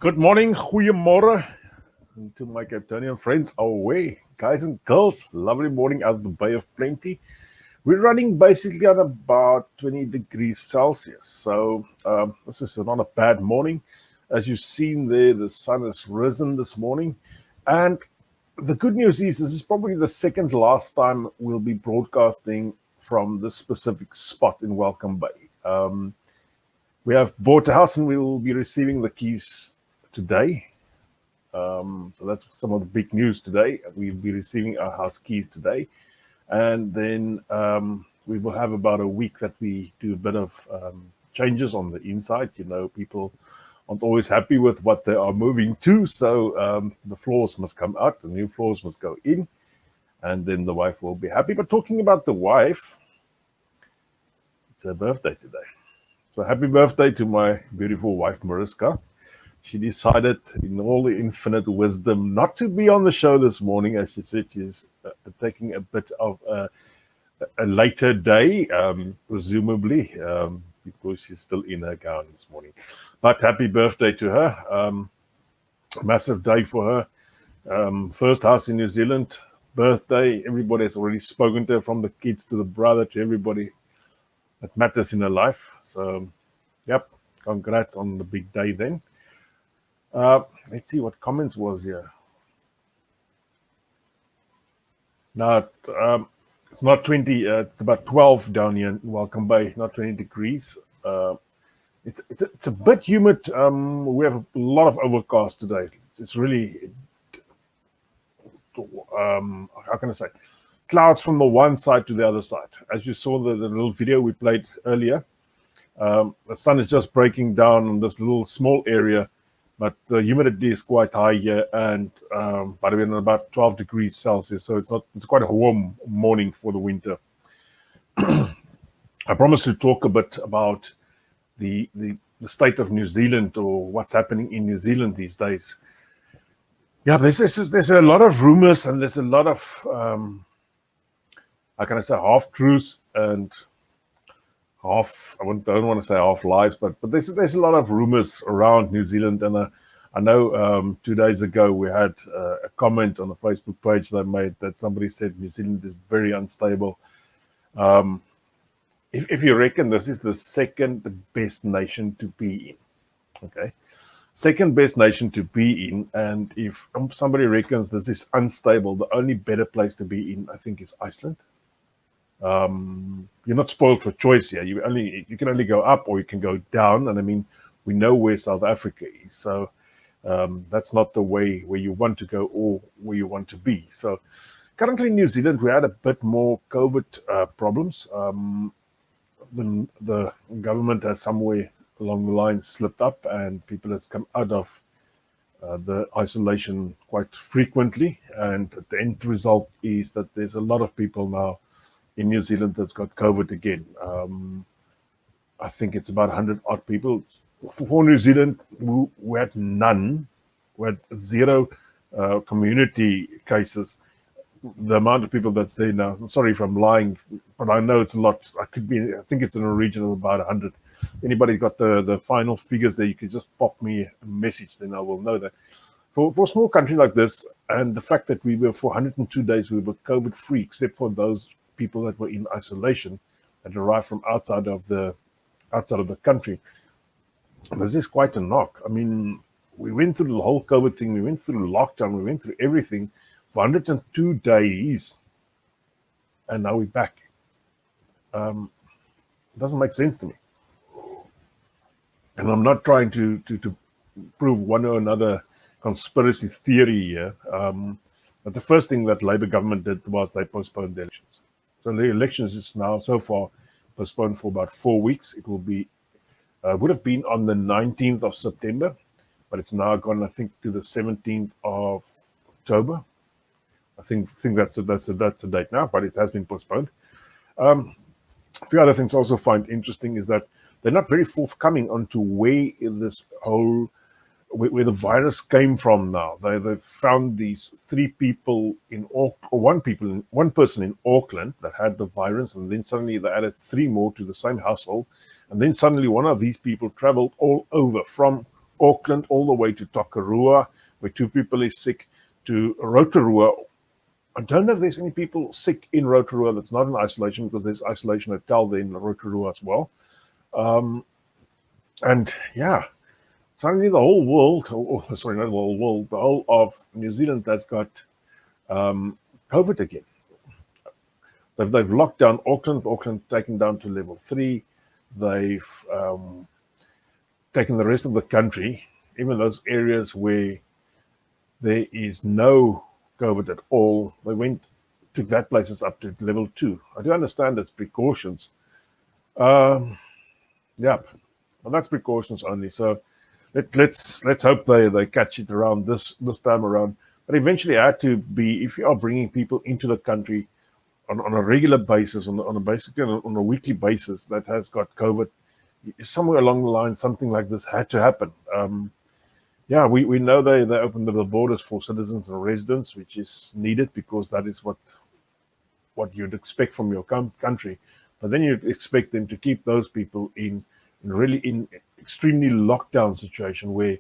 Good morning, goeiemorgen to my Capetonian friends away. Guys and girls, lovely morning out of the Bay of Plenty. We're running basically at about 20 degrees Celsius. So this is not a bad morning. As you've seen there, the sun has risen this morning. And the good news is this is probably the second last time we'll be broadcasting from this specific spot in Welcome Bay. We have bought a house and we will be receiving the keys today. So that's some of the big news today. We'll be receiving our house keys today. And then we will have about a week that we do a bit of changes on the inside. You know, people aren't always happy with what they are moving to. So the floors must come out, the new floors must go in, and then the wife will be happy. But talking about the wife, it's her birthday today. So happy birthday to my beautiful wife, Mariska. She decided in all the infinite wisdom not to be on the show this morning. As she said, she's taking a bit of a later day, presumably, because she's still in her gown this morning. But happy birthday to her. Massive day for her. First house in New Zealand, birthday. Everybody has already spoken to her, from the kids to the brother to everybody that matters in her life. So, yep, congrats on the big day then. Let's see what comments was here. No, it's not 20. It's about 12 down here in Welcome Bay. Not 20 degrees. It's a bit humid. We have a lot of overcast today. It's really how can I say? Clouds from the one side to the other side. As you saw the little video we played earlier, the sun is just breaking down on this little small area. But the humidity is quite high here, and by the way, about 12 degrees Celsius. So it's quite a warm morning for the winter. I promised to talk a bit about the state of New Zealand, or what's happening in New Zealand these days. Yeah, there's a lot of rumors, and there's a lot of how can I say, half truths and half, I don't want to say half lies, but there's a lot of rumors around New Zealand. And I know 2 days ago we had a comment on the Facebook page that I made that somebody said New Zealand is very unstable. If you reckon this is the second best nation to be in, okay, second best nation to be in, and if somebody reckons this is unstable, the only better place to be in, I think, is Iceland. You're not spoiled for choice here. You can only go up or you can go down. And I mean, we know where South Africa is. So that's not the way where you want to go or where you want to be. So currently in New Zealand, we had a bit more COVID problems. The government has somewhere along the line slipped up, and people has come out of the isolation quite frequently. And the end result is that there's a lot of people now in New Zealand that's got COVID again. I think it's about 100 odd people. For New Zealand, we had none. We had zero community cases. The amount of people that's there now, sorry if I'm lying, but I know it's a lot. I think it's in a region of about 100. Anybody got the final figures there, you could just pop me a message, then I will know that. For a small country like this, and the fact that we were, for 102 days, we were COVID free, except for those people that were in isolation that arrived from outside of the country. This is quite a knock. I mean, we went through the whole COVID thing, we went through lockdown, we went through everything for 102 days, and now we're back. It doesn't make sense to me. And I'm not trying to prove one or another conspiracy theory here, but the first thing that Labour government did was they postponed the elections. So the elections is now so far postponed for about 4 weeks. It will be would have been on the 19th of September, but it's now gone, I think, to the 17th of October. I think that's a date now, but it has been postponed. A few other things I also find interesting is that they're not very forthcoming onto where this whole where the virus came from now. They found these three people in one person in Auckland that had the virus, and then suddenly they added three more to the same household, and then suddenly one of these people traveled all over from Auckland all the way to Tauranga, where 2 people is sick, to Rotorua. I don't know if there's any people sick in Rotorua that's not in isolation, because there's isolation hotel there in Rotorua as well. And yeah, suddenly the whole world, sorry, not the whole world, the whole of New Zealand that's got COVID again. They've locked down Auckland taken down to level 3. They've taken the rest of the country, even those areas where there is no COVID at all, they took that places up to level 2. I do understand it's precautions. Yeah, well, that's precautions only. So let's hope they catch it around this time around. But eventually, it had to be, if you are bringing people into the country on a regular basis, basically on a weekly basis, that has got COVID, somewhere along the line, something like this had to happen. Yeah, we know they opened the borders for citizens and residents, which is needed, because that is what you'd expect from your country. But then you'd expect them to keep those people in extremely lockdown situation where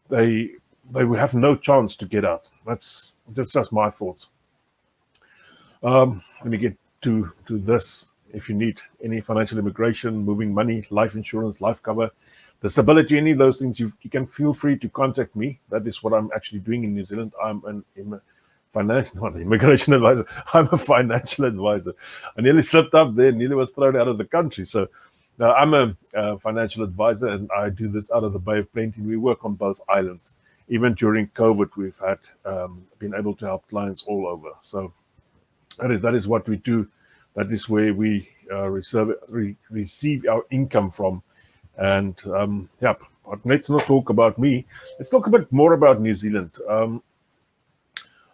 they will have no chance to get out. That's just my thoughts. Let me get to this. If you need any financial immigration, moving money, life insurance, life cover, disability, any of those things, you can feel free to contact me. That is what I'm actually doing in New Zealand. I'm not an immigration advisor. I'm a financial advisor. I nearly slipped up there, nearly was thrown out of the country. So now I'm a financial advisor, and I do this out of the Bay of Plenty. We work on both islands. Even during COVID, we've had been able to help clients all over. So that is what we do. That is where we receive our income from. And yeah, but let's not talk about me. Let's talk a bit more about New Zealand.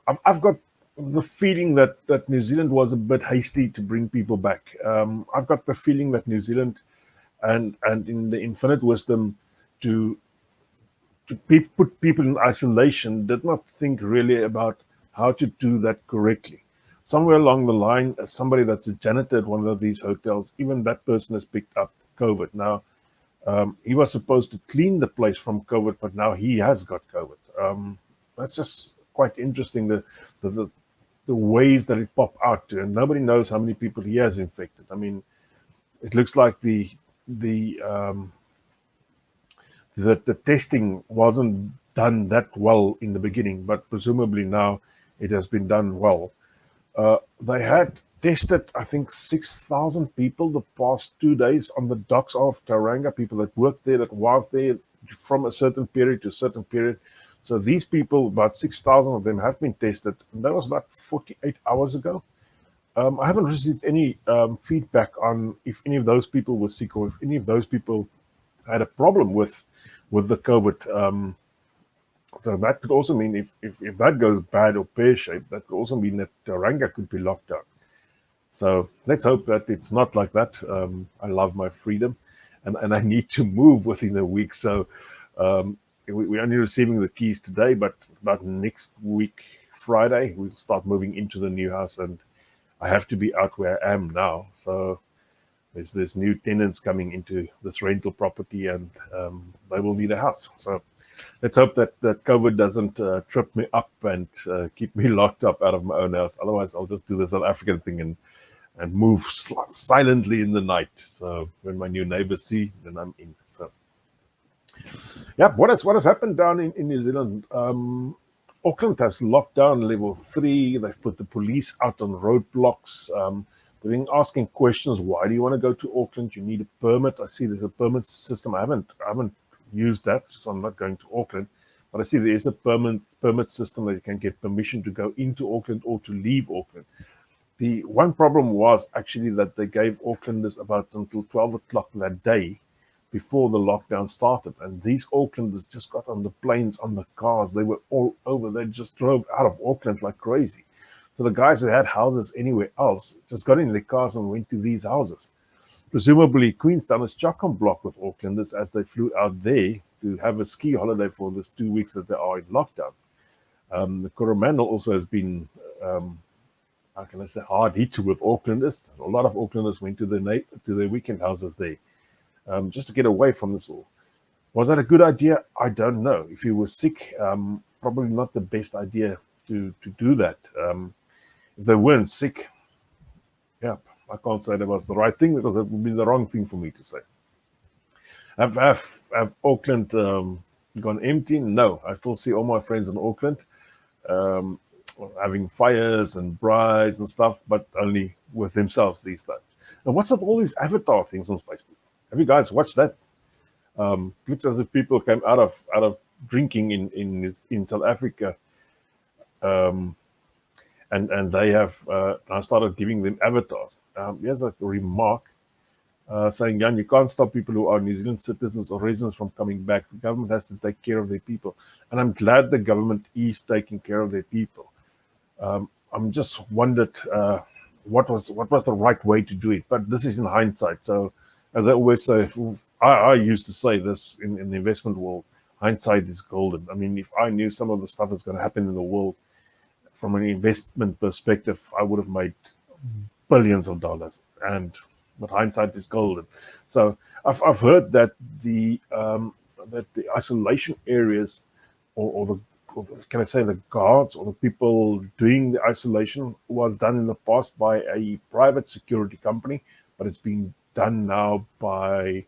I've got the feeling that New Zealand was a bit hasty to bring people back. I've got the feeling that New Zealand, and in the infinite wisdom to put people in isolation, did not think really about how to do that correctly. Somewhere along the line, somebody that's a janitor at one of these hotels, even that person has picked up COVID. Now, he was supposed to clean the place from COVID, but now he has got COVID. That's just quite interesting, the ways that it pop out to, and nobody knows how many people he has infected. I mean, it looks like the testing wasn't done that well in the beginning, but presumably now it has been done well. They had tested, I think, 6,000 people the past 2 days on the docks of Tauranga, people that worked there, that was there from a certain period to a certain period. So these people, about 6,000 of them have been tested, and that was about 48 hours ago. I haven't received any feedback on if any of those people were sick, or if any of those people had a problem with the COVID. So that could also mean if that goes bad or pear-shaped, that could also mean that Tauranga could be locked down. So let's hope that it's not like that. I love my freedom, and I need to move within a week. So we're only receiving the keys today, but about next week, Friday, we'll start moving into the new house, and I have to be out where I am now. So there's new tenants coming into this rental property, and they will need a house. So let's hope that COVID doesn't trip me up and keep me locked up out of my own house. Otherwise, I'll just do the South African thing and move silently in the night. So when my new neighbors see, then I'm in. So yeah, what has happened down in New Zealand? Auckland has locked down level 3. They've put the police out on roadblocks. They've been asking questions. Why do you want to go to Auckland? You need a permit. I see there's a permit system. I haven't used that, so I'm not going to Auckland. But I see there is a permit system that you can get permission to go into Auckland or to leave Auckland. The one problem was actually that they gave Aucklanders about until 12 o'clock that day before the lockdown started. And these Aucklanders just got on the planes, on the cars. They were all over. They just drove out of Auckland like crazy. So the guys who had houses anywhere else just got in their cars and went to these houses. Presumably, Queenstown is chock-a-block with Aucklanders as they flew out there to have a ski holiday for this 2 weeks that they are in lockdown. The Coromandel also has been, how can I say, hard hit with Aucklanders. A lot of Aucklanders went to their weekend houses there just to get away from this all. Was that a good idea? I don't know. If you were sick, probably not the best idea to do that. If they weren't sick, yeah, I can't say that was the right thing because it would be the wrong thing for me to say. Have Auckland gone empty? No, I still see all my friends in Auckland um, having fires and braais and stuff, but only with themselves these days. And what's with all these avatar things on Facebook? Have you guys watched that? Looks as if people came out of drinking in South Africa, um, and they have now started giving them avatars. Here's a remark saying, Jan, you can't stop people who are New Zealand citizens or residents from coming back. The government has to take care of their people. And I'm glad the government is taking care of their people. I'm just wondered what was the right way to do it. But this is in hindsight. So as I always say, I used to say this in the investment world, hindsight is golden. I mean, if I knew some of the stuff that's going to happen in the world from an investment perspective, I would have made billions of dollars. But hindsight is golden. So I've heard that the isolation areas or can I say the guards or the people doing the isolation was done in the past by a private security company, but it's being done now by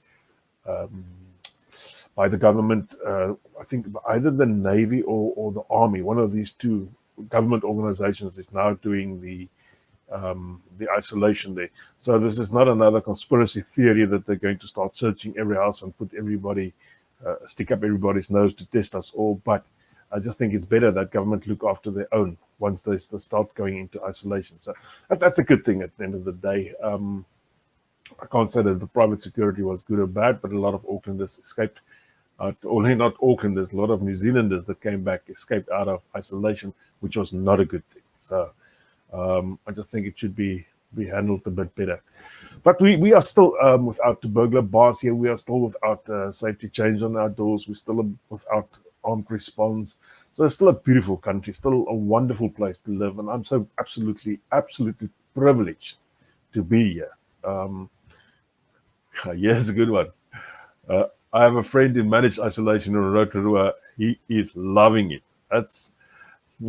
the government. I think either the Navy or the Army. One of these two government organizations is now doing the isolation there. So this is not another conspiracy theory that they're going to start searching every house and put everybody, stick up everybody's nose to test us all. But I just think it's better that government look after their own once they start going into isolation. So that's a good thing at the end of the day. I can't say that the private security was good or bad, but a lot of Aucklanders escaped. Only not Aucklanders, a lot of New Zealanders that came back escaped out of isolation, which was not a good thing. So I just think it should be handled a bit better. But we are still without the burglar bars here. We are still without safety chains on our doors. We're still without armed response. So it's still a beautiful country, still a wonderful place to live. And I'm so absolutely privileged to be here. Here's a good one. I have a friend in managed isolation in Rotorua. He is loving it. That's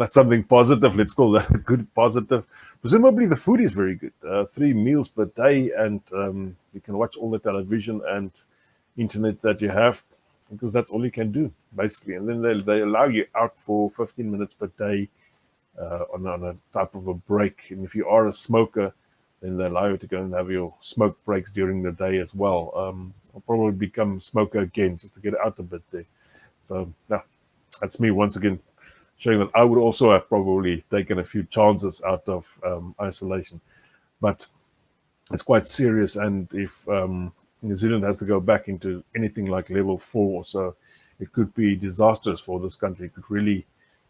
something positive. Let's call that a good positive. Presumably the food is very good. 3 meals per day, and you can watch all the television and internet that you have, because that's all you can do basically. And then they allow you out for 15 minutes per day on a type of a break. And if you are a smoker, then they allow you to go and have your smoke breaks during the day as well. I'll probably become a smoker again just to get out a bit there. So yeah, that's me once again showing that I would also have probably taken a few chances out of isolation. But it's quite serious, and if New Zealand has to go back into anything like level 4, so it could be disastrous for this country. It could really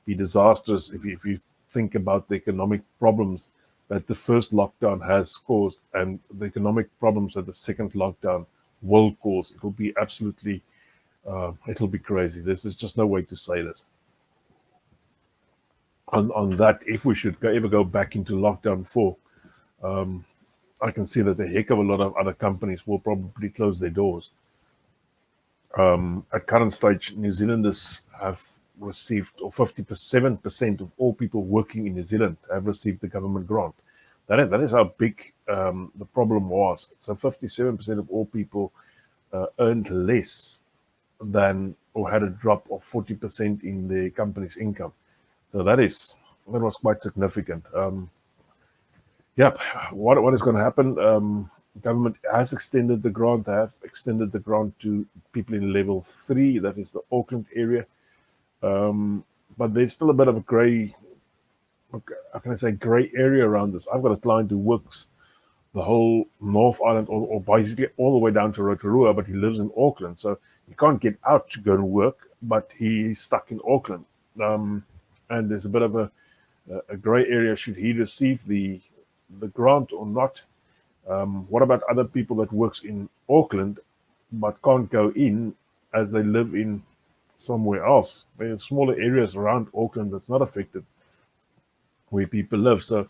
be disastrous if you think about the economic problems that the first lockdown has caused and the economic problems that the second lockdown will cause. It will be absolutely, it'll be crazy. There's just no way to say this. On that, if we should ever go back into lockdown 4, I can see that a heck of a lot of other companies will probably close their doors. At current stage, New Zealanders have received, or 57% of all people working in New Zealand have received the government grant. That is how big the problem was. So 57% of all people earned less than, or had a drop of 40% in the company's income. So that was quite significant. What is going to happen? Government has extended the grant. They have extended the grant to people in level 3. That is the Auckland area. But there's still a bit of a grey, how can I say, grey area around this. I've got a client who works the whole North Island, or basically all the way down to Rotorua, but he lives in Auckland, so he can't get out to go to work, but he's stuck in Auckland. And there's a bit of a grey area. Should he receive the grant or not? What about other people that works in Auckland but can't go in as they live in somewhere else? There's smaller areas around Auckland that's not affected where people live. So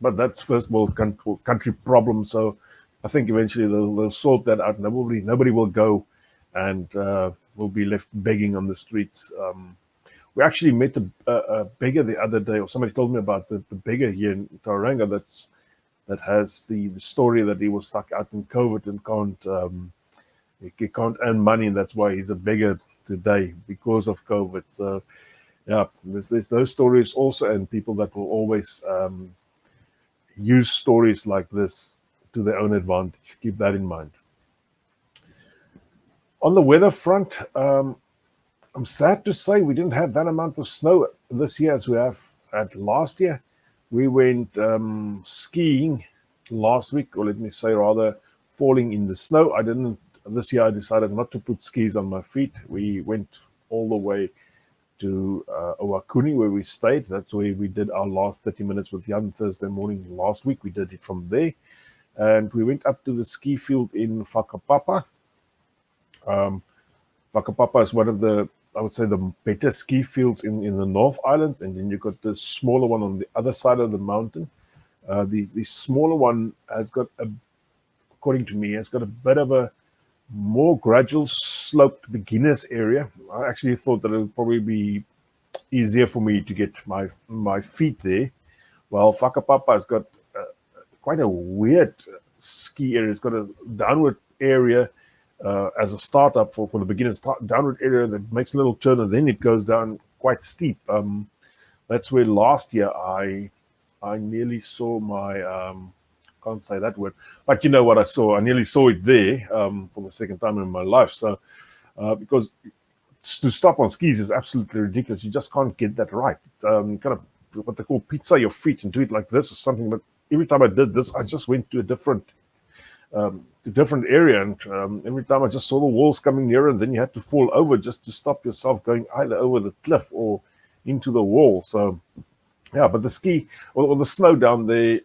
but that's first world country problem. So I think eventually they'll sort that out. Nobody will go and will be left begging on the streets. We actually met a beggar the other day, or somebody told me about the beggar here in Tauranga that has the story that he was stuck out in COVID and he can't earn money, and that's why he's a beggar today because of COVID. So yeah, there's those stories also, and people that will always use stories like this to their own advantage. Keep that in mind. On the weather front, I'm sad to say we didn't have that amount of snow this year as we have had last year. We went skiing last week, or let me say rather, falling in the snow. I didn't. This year I decided not to put skis on my feet. We went all the way to Owakuni where we stayed. That's where we did our last 30 minutes with Jan Thursday morning last week. We did it from there. And we went up to the ski field in Whakapapa. Whakapapa is one of the, I would say, the better ski fields in the North Island. And then you've got the smaller one on the other side of the mountain. The smaller one has got, according to me, has got a bit of a more gradual sloped beginners area. I actually thought that it would probably be easier for me to get my feet there. Well, Whakapapa has got quite a weird ski area. It's got a downward area as a startup for the beginners, downward area that makes a little turn, and then it goes down quite steep. That's where last year I nearly saw my can't say that word, but you know what I saw. I nearly saw it there for the second time in my life. So because to stop on skis is absolutely ridiculous. You just can't get that right. It's kind of what they call pizza your feet and do it like this or something. But every time I did this, I just went to a different area, and every time I just saw the walls coming nearer, and then you had to fall over just to stop yourself going either over the cliff or into the wall. So yeah, but the ski or the snow down there,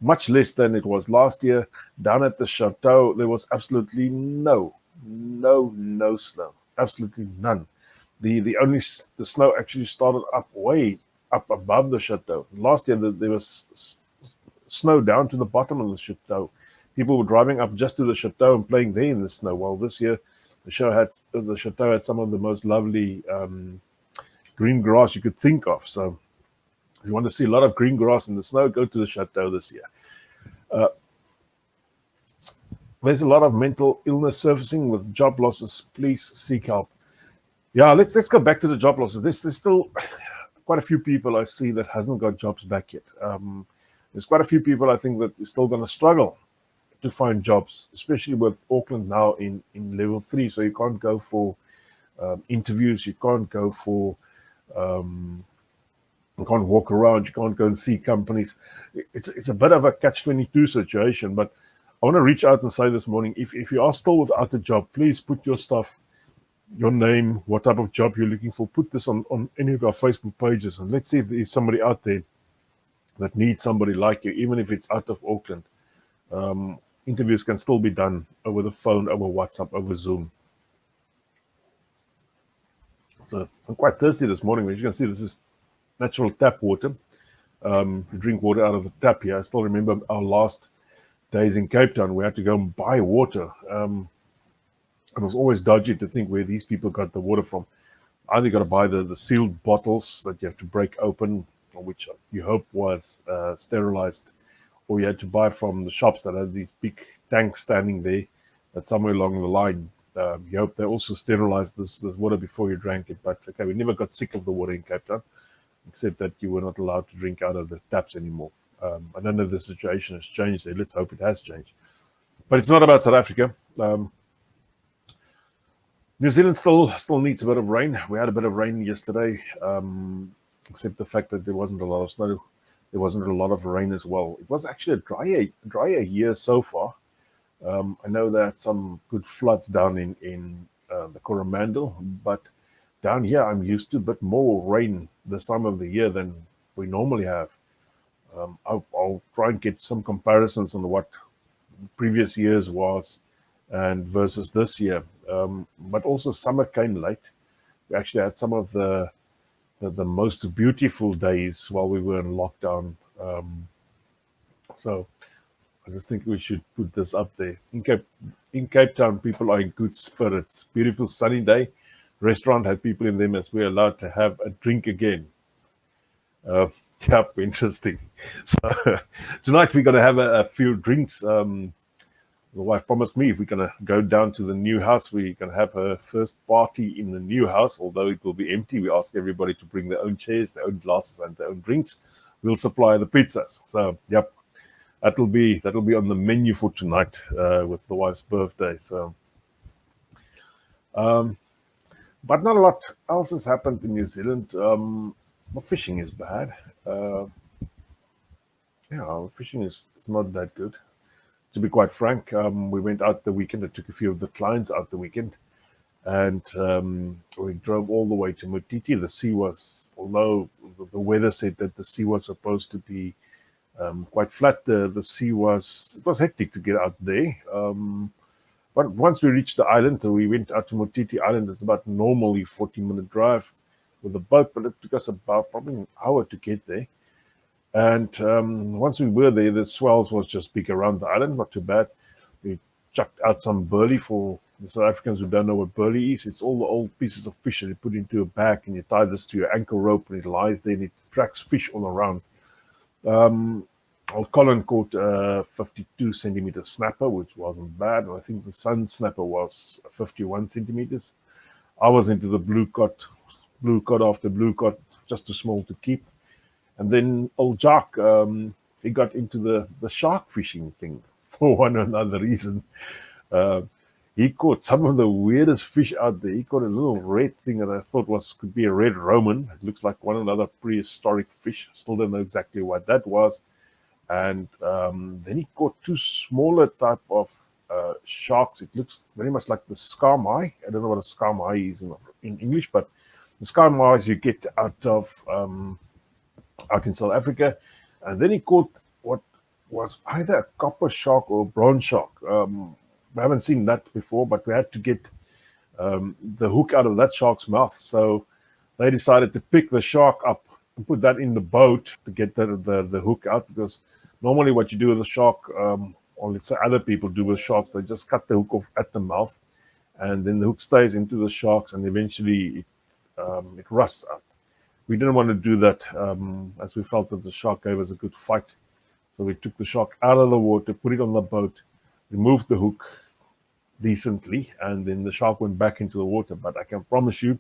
much less than it was last year. Down at the chateau, there was absolutely no snow, absolutely none. The snow actually started up way up above the chateau. Last year there was snow down to the bottom of the chateau. People were driving up just to the chateau and playing there in the snow. Well, this year the chateau had some of the most lovely green grass you could think of. So if you want to see a lot of green grass in the snow, go to the chateau this year. There's a lot of mental illness surfacing with job losses. Please seek help. Yeah, let's go back to the job losses. There's still quite a few people I see that hasn't got jobs back yet. There's quite a few people I think that are still going to struggle to find jobs, especially with Auckland now in level 3. So you can't go for interviews, you can't go for you can't walk around, you can't go and see companies. It's a bit of a catch-22 situation, but I want to reach out and say this morning, if you are still without a job, please put your stuff, your name, what type of job you're looking for, put this on any of our Facebook pages, and let's see if there's somebody out there that needs somebody like you, even if it's out of Auckland. Interviews can still be done over the phone, over WhatsApp, over Zoom. So I'm quite thirsty this morning. As you can see, this is natural tap water. You drink water out of the tap here. I still remember our last days in Cape Town. We had to go and buy water. It was always dodgy to think where these people got the water from. Either you got to buy the sealed bottles that you have to break open, which you hope was sterilized, or you had to buy from the shops that had these big tanks standing there. That somewhere along the line, you hope they also sterilized this water before you drank it. But okay, we never got sick of the water in Cape Town, except that you were not allowed to drink out of the taps anymore. I don't know if the situation has changed there. Let's hope it has changed. But it's not about South Africa. New Zealand still needs a bit of rain. We had a bit of rain yesterday, except the fact that there wasn't a lot of snow. There wasn't a lot of rain as well. It was actually a drier year so far. I know there are some good floods down in the Coromandel, but down here I'm used to a bit more rain this time of the year than we normally have. I'll try and get some comparisons on what previous years was and versus this year. But also summer came late. We actually had some of the most beautiful days while we were in lockdown. So I just think we should put this up there. In Cape Town, people are in good spirits. Beautiful sunny day. Restaurant had people in them as we're allowed to have a drink again. Uh, yep, interesting. So tonight we're going to have a few drinks. The wife promised me if we're going to go down to the new house, we're going to have her first party in the new house, although it will be empty. We ask everybody to bring their own chairs, their own glasses, and their own drinks. We'll supply the pizzas. So, yep, that'll be on the menu for tonight with the wife's birthday. So, but not a lot else has happened in New Zealand. The fishing is bad. Uh, fishing is not that good. To be quite frank, we went out the weekend. I took a few of the clients out the weekend, and we drove all the way to Motiti. The sea was, although the weather said that the sea was supposed to be quite flat, the sea was hectic to get out there. But once we reached the island, we went out to Motiti Island. It's about normally 40-minute drive with a boat, but it took us about probably an hour to get there. And once we were there, the swells was just big around the island, not too bad. We chucked out some burley. For the South Africans who don't know what burley is, it's all the old pieces of fish that you put into a bag and you tie this to your ankle rope and it lies there and it tracks fish all around. Old Colin caught a 52 centimeter snapper, which wasn't bad. I think the sun snapper was 51 centimeters. I was into the blue cod after blue cod, just too small to keep. And then old Jack, he got into the shark fishing thing for one or another reason. Uh, he caught some of the weirdest fish out there. He caught a little red thing that I thought could be a red Roman. It looks like one another prehistoric fish. Still don't know exactly what that was. And then he caught two smaller type of sharks. It looks very much like the skarmai. I don't know what a skarmai is in English, but the skarmais you get out in South Africa. And then he caught what was either a copper shark or a bronze shark. We haven't seen that before, but we had to get the hook out of that shark's mouth. So they decided to pick the shark up and put that in the boat to get the hook out, because normally what you do with a shark, or let's say other people do with sharks, they just cut the hook off at the mouth, and then the hook stays into the sharks, and eventually it rusts out. We didn't want to do that, as we felt that the shark gave us a good fight. So we took the shark out of the water, put it on the boat, removed the hook decently, and then the shark went back into the water. But I can promise you,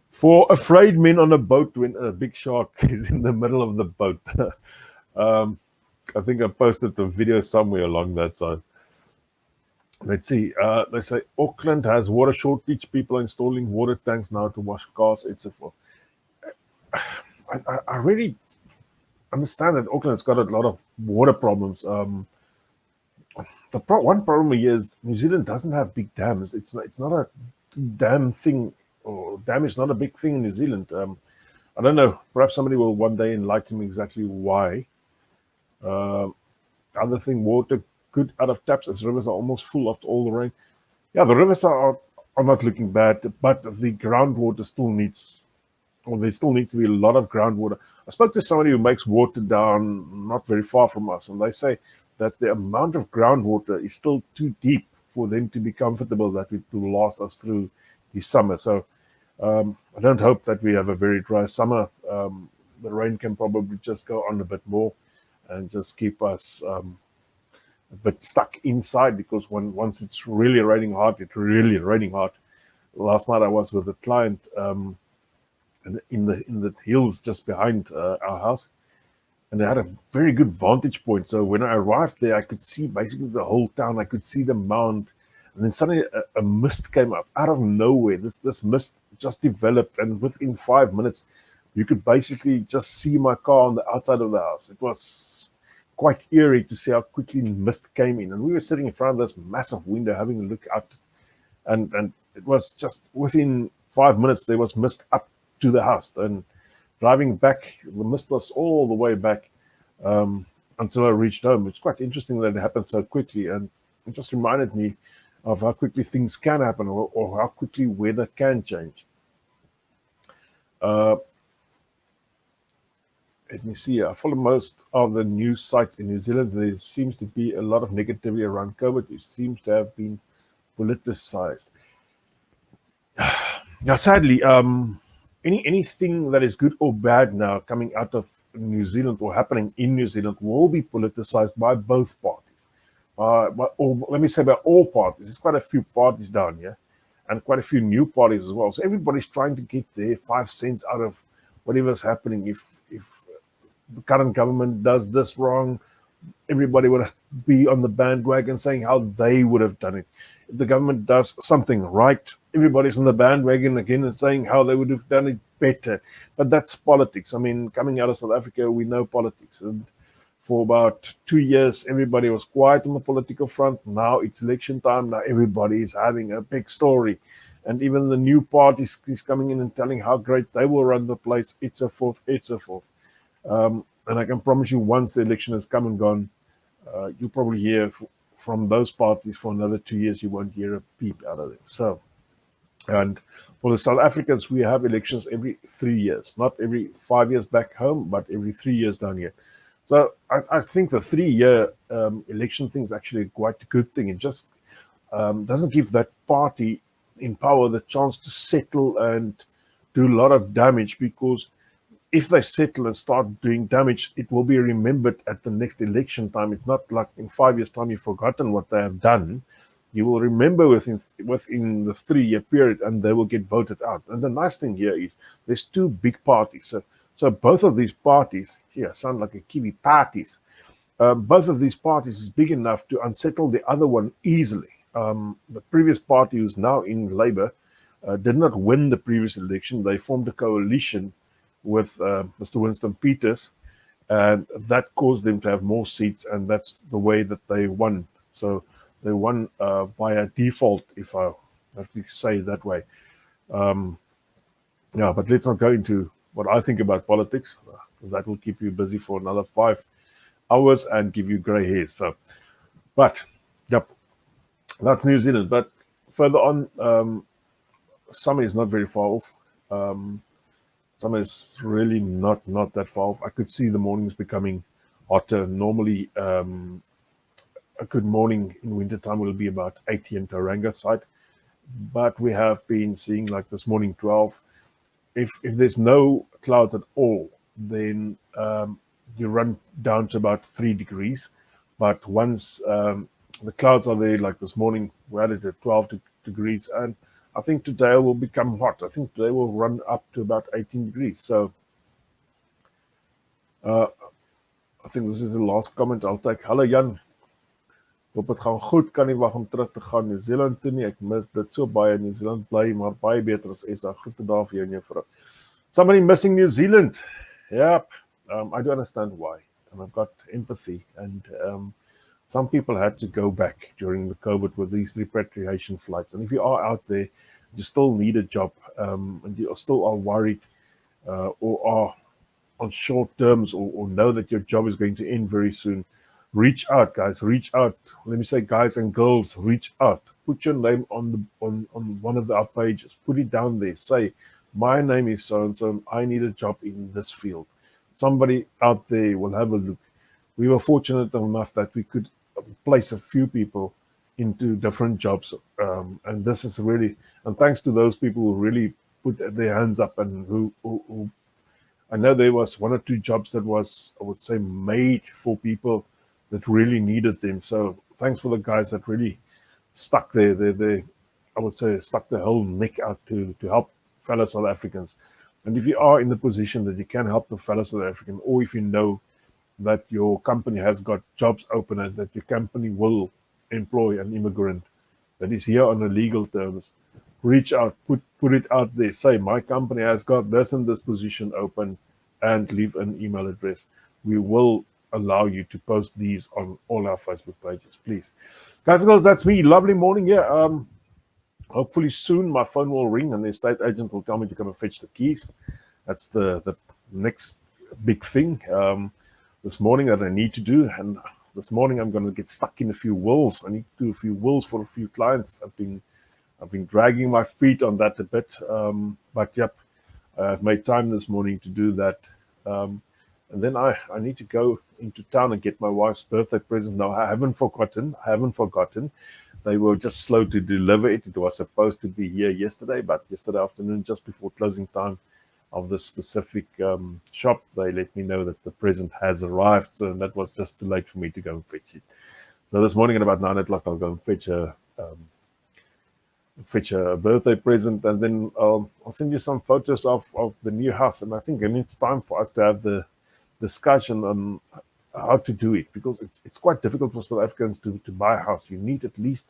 for afraid men on a boat when a big shark is in the middle of the boat. I think I posted the video somewhere along that side. Let's see. They say Auckland has water shortage. People are installing water tanks now to wash cars, etc. I really understand that Auckland's got a lot of water problems. One problem here is New Zealand doesn't have big dams. It's not a dam thing, or dam is not a big thing in New Zealand. I don't know. Perhaps somebody will one day enlighten me exactly why. Other thing, water good out of taps as rivers are almost full after all the rain. Yeah, the rivers are not looking bad, but the groundwater still needs, or there still needs to be a lot of groundwater. I spoke to somebody who makes water down not very far from us, and they say that the amount of groundwater is still too deep for them to be comfortable that it will last us through the summer. So I don't hope that we have a very dry summer. The rain can probably just go on a bit more and just keep us a bit stuck inside, because once it's really raining hard, it's really raining hard. Last night I was with a client in the hills just behind our house, and they had a very good vantage point. So when I arrived there, I could see basically the whole town. I could see the mound, and then suddenly a mist came up out of nowhere. This mist just developed, and within 5 minutes, you could basically just see my car on the outside of the house. It was quite eerie to see how quickly mist came in, and we were sitting in front of this massive window having a look out, and it was just within 5 minutes there was mist up to the house, and driving back, the mist was all the way back until I reached home. It's quite interesting that it happened so quickly, and it just reminded me of how quickly things can happen, or how quickly weather can change. let me see. I follow most of the news sites in New Zealand. There seems to be a lot of negativity around COVID. It seems to have been politicized. Now, sadly, anything that is good or bad now coming out of New Zealand or happening in New Zealand will be politicized by both parties. Or let me say by all parties. There's quite a few parties down here, and quite a few new parties as well. So everybody's trying to get their 5 cents out of whatever's happening. If the current government does this wrong, everybody would be on the bandwagon saying how they would have done it. If the government does something right, everybody's on the bandwagon again and saying how they would have done it better. But that's politics. I mean, coming out of South Africa, we know politics. And for about 2 years, everybody was quiet on the political front. Now it's election time. Now everybody is having a big story. And even the new parties is coming in and telling how great they will run the place. It's a fourth. And I can promise you, once the election has come and gone, you'll probably hear from those parties for another 2 years. You won't hear a peep out of them. So, and for the South Africans, we have elections every 3 years, not every 5 years back home, but every 3 years down here. So I think the 3 year election thing is actually quite a good thing. It just doesn't give that party in power the chance to settle and do a lot of damage, because if they settle and start doing damage, it will be remembered at the next election time. It's not like in 5 years' time you've forgotten what they have done. You will remember within the 3 year period, and they will get voted out. And the nice thing here is there's two big parties. So both of these parties, here sound like a Kiwi parties. Both of these parties is big enough to unsettle the other one easily. The previous party, who's now in Labour, did not win the previous election. They formed a coalition with Mr. Winston Peters, and that caused them to have more seats, and that's the way that they won. So they won via default, if I have to say it that way. Yeah, but let's not go into what I think about politics. That will keep you busy for another 5 hours and give you grey hairs. So, but yep, that's New Zealand. But further on, summer is not very far off. Summer is really not that far off. I could see the mornings becoming hotter. Normally, a good morning in wintertime will be about 80 in Tauranga side, but we have been seeing, like this morning, 12. If there's no clouds at all, then you run down to about 3 degrees. But once the clouds are there, like this morning, we had it at 12 degrees, and I think today will become hot. I think today will run up to about 18 degrees. So I think this is the last comment I'll take. Hallo Jan, hoop het gaan goed, kan nie wag om terug te gaan New Zealand toe nie. Ek mis dit so baie. New Zealand bly maar baie beter as SA. Groete daar vir jou en jou vrou. Somebody missing New Zealand. Yep. I do understand why. And I've got empathy. And some people had to go back during the COVID with these repatriation flights. And if you are out there, you still need a job, and you still are worried or are on short terms, or know that your job is going to end very soon, reach out, guys. Reach out. Let me say, guys and girls, reach out. Put your name on one of our pages. Put it down there. Say, my name is so and so. I need a job in this field. Somebody out there will have a look. We were fortunate enough that we could place a few people into different jobs, and this is really, and thanks to those people who really put their hands up, and who I know there was 1 or 2 jobs that was, I would say, made for people that really needed them. So thanks for the guys that really stuck there. I would say, stuck the whole neck out to help fellow South Africans. And if you are in the position that you can help the fellow South African, or if you know that your company has got jobs open and that your company will employ an immigrant that is here on a legal terms, reach out, put it out there. Say, my company has got this and this position open, and leave an email address. We will allow you to post these on all our Facebook pages, please. Guys and girls, that's me. Lovely morning here. Hopefully soon my phone will ring and the estate agent will tell me to come and fetch the keys. That's the next big thing this morning that I need to do. And this morning I'm going to get stuck in a few wills. I need to do a few wills for a few clients. I've been dragging my feet on that a bit, but yep, I've made time this morning to do that. And then I need to go into town and get my wife's birthday present. No, I haven't forgotten. I haven't forgotten. They were just slow to deliver it. It was supposed to be here yesterday, but yesterday afternoon, just before closing time of the specific shop, they let me know that the present has arrived, and that was just too late for me to go and fetch it. So this morning at about 9 o'clock, I'll go and fetch a birthday present, and then I'll send you some photos of the new house. And I think it's time for us to have the discussion on how to do it, because it's quite difficult for South Africans to buy a house. You need at least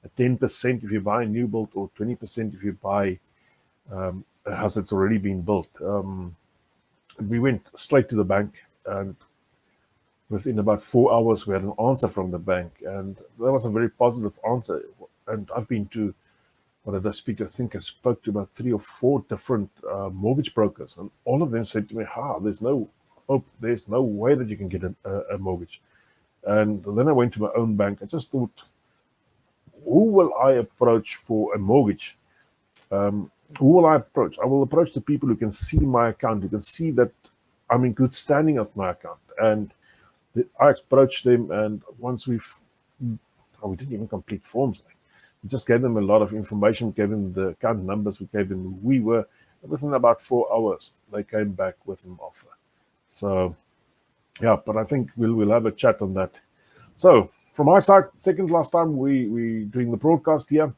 a 10% if you buy a new build, or 20% if you buy a house that's already been built. We went straight to the bank, and within about 4 hours, we had an answer from the bank, and that was a very positive answer. And I've been to, what did I speak? I think I spoke to about 3 or 4 different mortgage brokers, and all of them said to me, there's no hope, there's no way that you can get a mortgage. And then I went to my own bank. I just thought, who will I approach for a mortgage? Who will I approach? I will approach the people who can see my account, who can see that I'm in good standing of my account. And I approached them, and once we didn't even complete forms. We just gave them a lot of information. We gave them the account numbers. We gave them who we were. And within about 4 hours, they came back with an offer. So, yeah, but I think we'll have a chat on that. So, from my side, second last time we doing the broadcast here.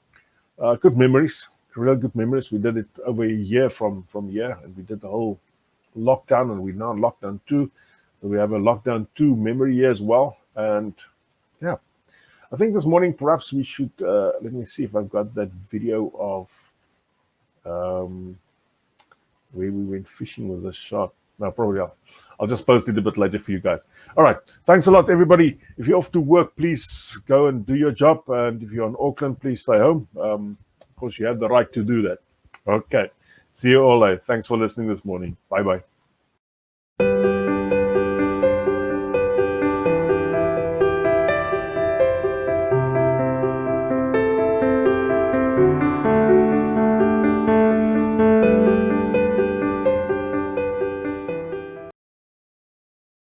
Good memories, real good memories. We did it over a year from here, and we did the whole lockdown, and we're now in lockdown 2. So we have a lockdown 2 memory year as well. And yeah, I think this morning perhaps we should, let me see if I've got that video of where we went fishing with a shark. No, probably I'll just post it a bit later for you guys. All right. Thanks a lot, everybody. If you're off to work, please go and do your job. And if you're in Auckland, please stay home. Of course, you have the right to do that. Okay. See you all later. Thanks for listening this morning. Bye-bye.